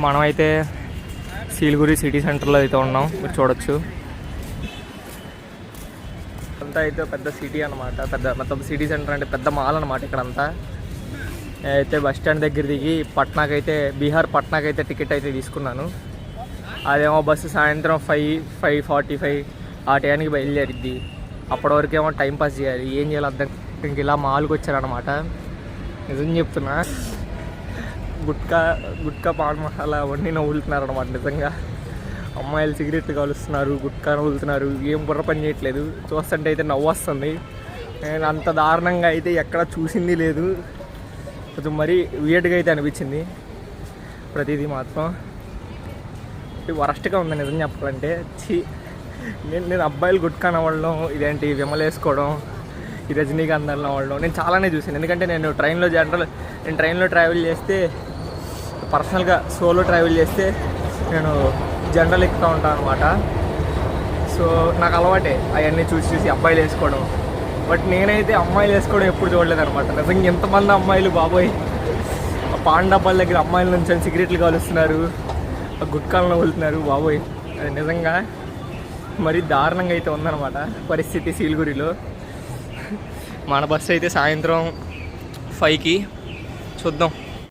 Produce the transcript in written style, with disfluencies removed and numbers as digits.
మనమైతే సీల్గురి సిటీ సెంటర్లో అయితే ఉన్నాం, మీరు చూడొచ్చు. అంతా అయితే పెద్ద సిటీ అనమాట, మొత్తం సిటీ సెంటర్ అంటే పెద్ద మాల్ అనమాట ఇక్కడంతా. అయితే బస్ స్టాండ్ దగ్గర దిగి పట్నాకైతే బీహార్ పట్నాకైతే టికెట్ అయితే తీసుకున్నాను. అదేమో బస్సు సాయంత్రం 5:45 ఆ టైంకి బయలుదేరిద్ది. అప్పటి వరకేమో టైంపాస్ చేయాలి, ఏం చేయాలి అర్థం. ఇంక ఇలా మాల్కి వచ్చారనమాట. నిజం చెప్తున్నా, గుట్కా పాన్ మసాలా అవన్నీ నవ్వులుతున్నారు అనమాట. నిజంగా అమ్మాయిలు సిగరెట్లు కాలుస్తున్నారు, గుట్కా నవ్వులుతున్నారు, ఏం బుర్ర పని చేయట్లేదు. చూస్తుంటే అయితే నవ్వు వస్తుంది. నేను అంత దారుణంగా అయితే ఎక్కడ చూసింది లేదు. కొంచెం మరీ వియర్డ్గా అయితే అనిపించింది ప్రతిదీ మాత్రం. వరస్ట్గా ఉంది నిజం చెప్పాలంటే. నేను అబ్బాయిలు గుట్కా నవ్వడం, ఇదేంటి విమల్ వేసుకోవడం, ఈ రజనీకాంత్ నవ్వడం నేను చాలానే చూసాను. ఎందుకంటే నేను ట్రైన్లో ట్రావెల్ చేస్తే, పర్సనల్గా సోలో ట్రావెల్ చేస్తే నేను జనరల్ ఎక్కుతూ ఉంటాను అనమాట. సో నాకు అలవాటే అవన్నీ చూసి అబ్బాయిలు వేసుకోవడం. బట్ నేనైతే అమ్మాయిలు వేసుకోవడం ఎప్పుడు చూడలేదనమాట. నిజంగా ఎంతమంది అమ్మాయిలు బాబోయ్ పాన్ డబ్బాల దగ్గర అమ్మాయిల నుంచి సిగరెట్లు కాలుస్తున్నారు, గుట్కాలను వెళ్తున్నారు బాబోయ్. అది నిజంగా మరీ దారుణంగా అయితే ఉందన్నమాట పరిస్థితి సీల్గురిలో. మన బస్సు అయితే సాయంత్రం 5కి చూద్దాం.